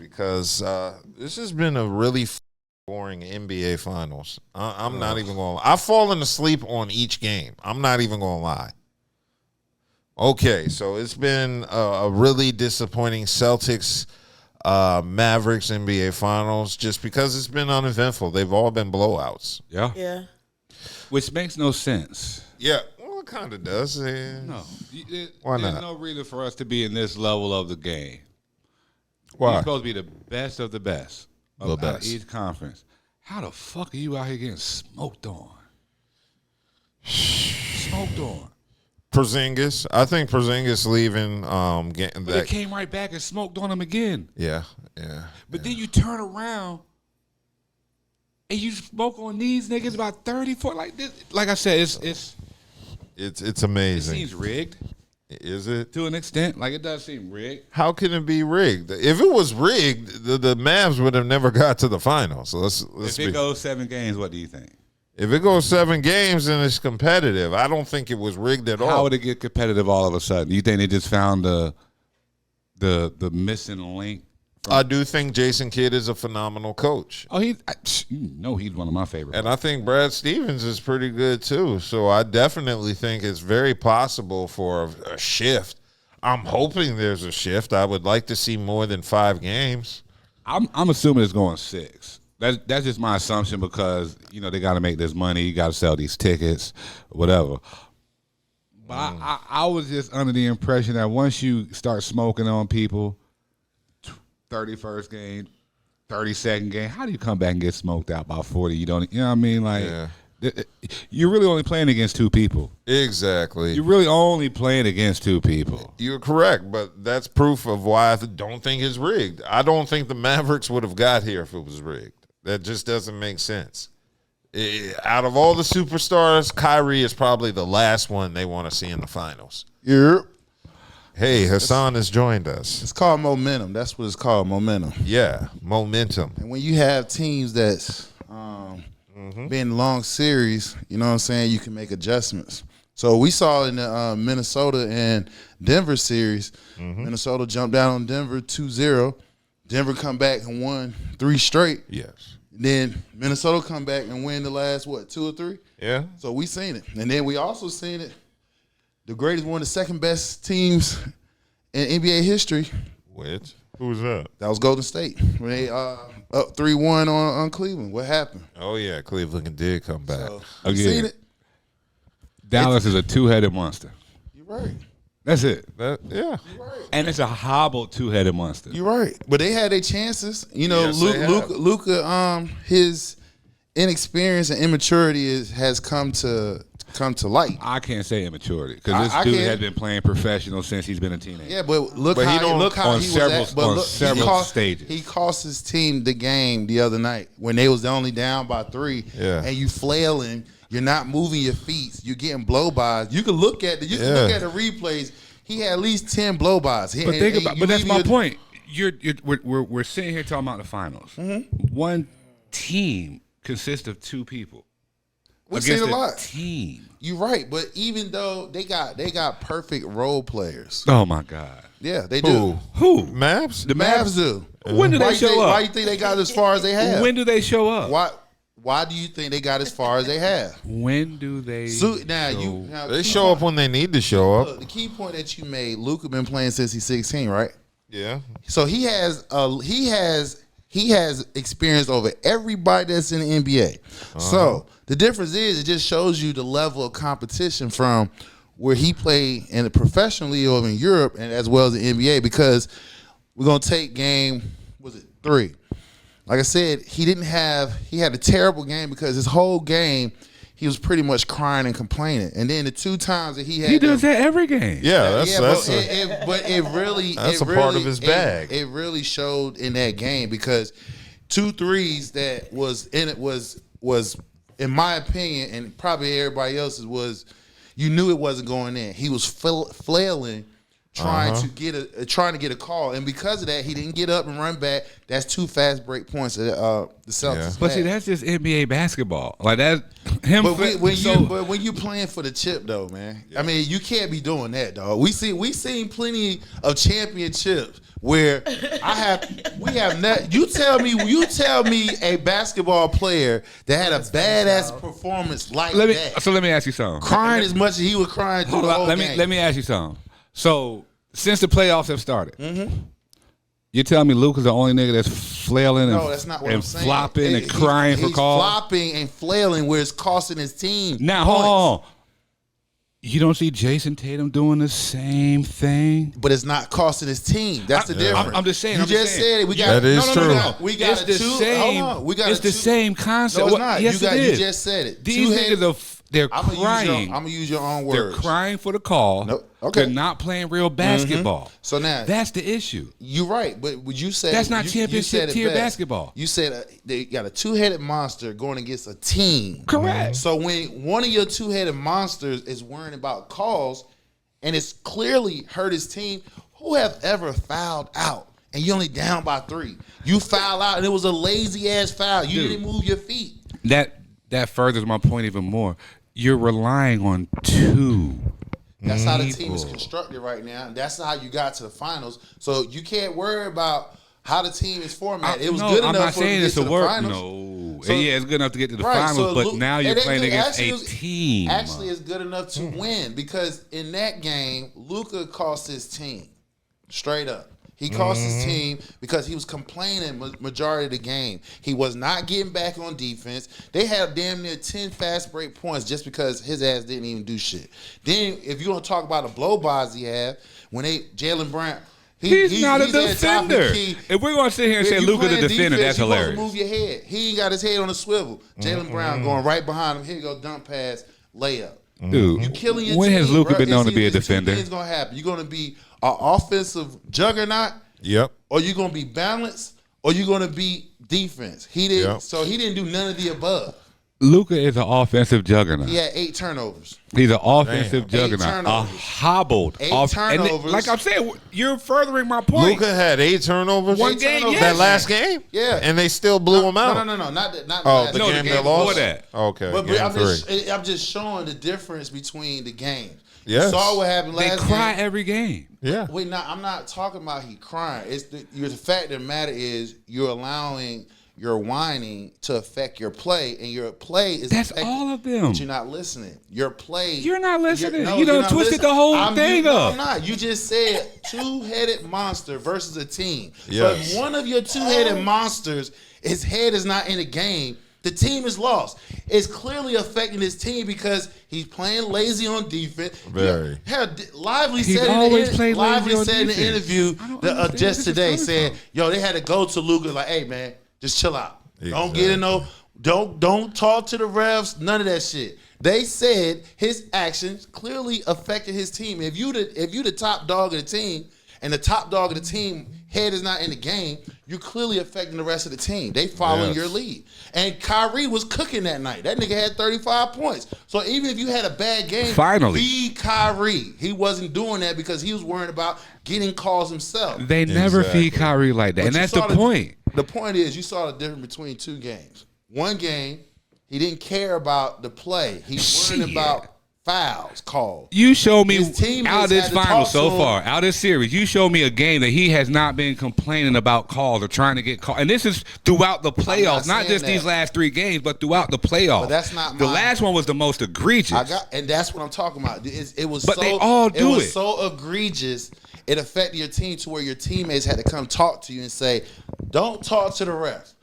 because this has been a really boring NBA Finals. I'm not even going to lie. I've fallen asleep on each game. I'm not even going to lie. Okay, so it's been a really disappointing Celtics Mavericks NBA Finals just because it's been uneventful. They've all been blowouts. Yeah. Which makes no sense. Yeah, well, it kind of does. No. Why not? There's no reason for us to be in this level of the game. Why? You're supposed to be the best of the best The out of best. each conference. How the fuck are you out here getting smoked on? Smoked on. Porzingis. I think Porzingis leaving getting But that. they came right back and smoked on him again. Yeah. But then you turn around and you smoke on these niggas about 34 like this. Like I said, it's It's it amazing. seems rigged Is it? to an extent. Like it does seem rigged. How can it be rigged? If it was rigged, the Mavs would have never got to the finals. So let's If it goes 7 games, what do you think? If it goes 7 games, then it's competitive. I don't think it was rigged at How all. would it get competitive all of a sudden? You think they just found the missing link? I do think Jason Kidd is a phenomenal coach. Oh, he's one of my favorites. And I think Brad Stevens is pretty good too. So I definitely think it's very possible for a shift. I'm hoping there's a shift. I would like to see more than 5 games. I'm assuming it's going 6. That's just my assumption because they got to make this money. You got to sell these tickets, whatever. But I was just under the impression that once you start smoking on people, 31st game, 32nd game, how do you come back and get smoked out by 40? You don't, you know what I mean? Like, you're really only playing against 2 people. Exactly. You're really only playing against 2 people. You're correct, but that's proof of why I don't think it's rigged. I don't think the Mavericks would have got here if it was rigged. That just doesn't make sense. Out of all the superstars, Kyrie is probably the last one they want to see in the finals. Yep. Hey, Hassan has joined us. It's called momentum. That's what it's called, momentum. Yeah, momentum. And when you have teams that's been long series, you know what I'm saying, you can make adjustments. So we saw in the Minnesota and Denver series, Minnesota jumped down on Denver 2-0. Denver come back and won 3 straight. Yes. Then Minnesota come back and win the last, 2 or 3? Yeah. So we seen it. And then we also seen it. The greatest, one of the second best teams in NBA history. Which? Who was that? That was Golden State. When they up 3-1 on Cleveland. What happened? Oh, yeah, Cleveland did come back. So, you seen it? Dallas is a 2-headed monster. You're right. That's it. Yeah. You're right. And it's a hobbled 2-headed monster. You're right. But they had their chances. Yes, they have. Luka, his inexperience and immaturity has come to light. I can't say immaturity because this dude has been playing professional since he's been a teenager. Yeah, but look But he how don't- he on was several- at. But on look, several stages. He cost his team the game the other night when they was only down by 3. Yeah. And you flailing, you're not moving your feet, you're getting blow-bys. You can look at the replays. He had at least 10 blow-bys. But that's my point. We're sitting here talking about the finals. One team consists of 2 people. We've seen a Against lot. Team. You're right, but even though they got perfect role players. Oh my God. Yeah, they do. Who? Mavs? The Mavs do. When do they show up? Why you think they got as far as they have? When do they show up? Why do you think they got as far as they have? When do they? They show up when they need to show up. Look, the key point that you made, Luka been playing since he's 16, right? Yeah. So he has experience over everybody that's in the NBA. So the difference is it just shows you the level of competition from where he played in the professional league over in Europe and as well as the NBA, because we're gonna take game 3. Like I said, he had a terrible game because his whole game he was pretty much crying and complaining. And then the 2 times that he does that every game. Yeah, but it really that's a part of his bag. It really showed in that game because 2 threes that was in it was in my opinion and probably everybody else's was you knew it wasn't going in. He was flailing. Trying to get a call, and because of that, he didn't get up and run back. That's 2 fast break points that the Celtics. But see, that's just NBA basketball. Like that, him. But when you playing for the chip, though, man, I mean, you can't be doing that, dog. We seen plenty of championships where you tell me a basketball player that had a badass performance like that. So let me ask you something. Crying as much as he was crying through the whole game. Let me ask you something. So since the playoffs have started, you tell me Luka's the only nigga that's flailing and flopping and crying for calls? He's flopping and flailing where it's costing his team. Now, hold on. You don't see Jason Tatum doing the same thing? But it's not costing his team. That's the difference. I'm just saying. You just said it. We got, that is true. We got it's the same. Hold on. We got it's the same concept. No, it's not. Yes, it is. You just said it. These niggas they're crying. I'm gonna use your own words. They're crying for the call. Nope. Okay. They're not playing real basketball. So now that's the issue. You're right, but would you say that's not championship tier basketball? You said they got a two-headed monster going against a team. Correct. So when one of your two-headed monsters is worrying about calls, and it's clearly hurt his team, who have ever fouled out and you only down by 3? You foul out and it was a lazy ass foul. You didn't move your feet. That furthers my point even more. You're relying on 2. That's how the team is constructed right now, and that's how you got to the finals. So you can't worry about how the team is formatted. It was good enough for you to get to the finals. No, so, yeah, it's good enough to get to the finals, but now you're playing against a team. Actually, it's good enough to win because in that game, Luka cost his team straight up. He cost his team because he was complaining majority of the game. He was not getting back on defense. They had damn near 10 fast break points just because his ass didn't even do shit. Then if you want to talk about the blow-bys he had, when Jaylen Brown, he's not a defender. If we're going to sit here and say Luka the defender, that's hilarious. Move your head. He ain't got his head on a swivel. Jaylen Brown going right behind him. Here you go, dump pass, layup. Dude, you killing your when team, has Luka been known to be a defender? Two things going to happen. You're going to be an offensive juggernaut. Yep. Or you're going to be balanced, or you're going to be defense. He didn't. Yep. So he didn't do none of the above. Luka is an offensive juggernaut. He had 8 turnovers. He's an offensive juggernaut. A hobbled. 8 turnovers. And like I'm saying, you're furthering my point. Luka had 8 turnovers. One game, yes. That last game? Yeah. And they still blew him out. No. Not the last game. The game they lost? That. Okay. But I'm just showing the difference between the games. Yes. You saw what happened last game. They cry every game. Yeah. Wait, I'm not talking about he crying. It's the fact of the matter is you're allowing your whining to affect your play, and your play is that's all of them. But you're not listening. Your play. You're not listening. You done twisted the whole thing up. No, I'm not. You just said two-headed monster versus a team. Yes. So if one of your two-headed monsters, his head is not in the game, the team is lost. It's clearly affecting his team because he's playing lazy on defense. Very. Lively He's said always played lazy on in the interview just today, said, from. "Yo, they had to go to Luka like, hey man, just chill out. Exactly. Don't get in no. Don't talk to the refs. None of that shit." They said his actions clearly affected his team. If you the top dog of the team, and the top dog of the team head is not in the game, you're clearly affecting the rest of the team. They following your lead. And Kyrie was cooking that night. That nigga had 35 points. So even if you had a bad game, feed Kyrie. He wasn't doing that because he was worried about getting calls himself. They never feed Kyrie like that. And that's the point. The point is you saw the difference between 2 games. One game, he didn't care about the play. He's worried about fouls called. You show me out of this final so far, out of this series, you show me a game that he has not been complaining about calls or trying to get called. And this is throughout the playoffs, not just these last 3 games, but throughout the playoffs. But that's not the last one was the most egregious. And that's what I'm talking about. It was they all do it. So egregious. It affected your team to where your teammates had to come talk to you and say, "Don't talk to the refs.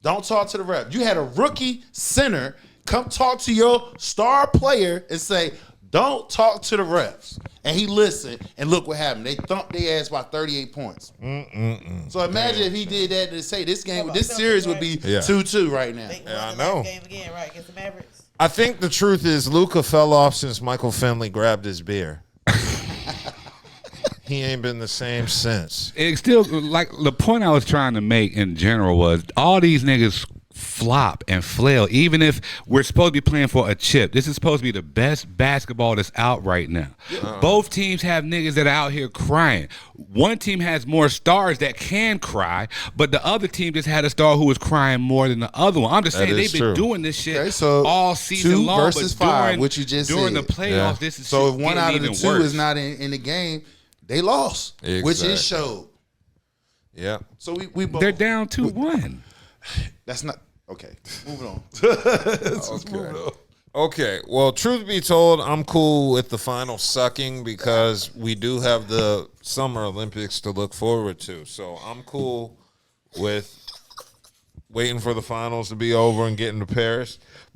Don't talk to the refs." You had a rookie center come talk to your star player and say, "Don't talk to the refs." And he listened, and look what happened. They thumped their ass by 38 points. So imagine if he did that to say this series would be 2-2 right now. Yeah, I know. Game again, right, against the Mavericks. I think the truth is Luka fell off since Michael Finley grabbed his beer. He ain't been the same since. It's still, like, the point I was trying to make in general was all these niggas flop and flail, even if we're supposed to be playing for a chip. This is supposed to be the best basketball that's out right now. Both teams have niggas that are out here crying. One team has more stars that can cry, but the other team just had a star who was crying more than the other one. I'm just saying they've been doing this shit all season long. 2 versus 5, which you just during said. the playoffs, this is so if one out of the 2 worse. is not in the game, they lost, which it showed. Yeah. So we both. They're down 2-1. That's not okay. Moving on. Okay. Okay. Well, truth be told, I'm cool with the final sucking because we do have the Summer Olympics to look forward to. So I'm cool with waiting for the finals to be over and getting to Paris.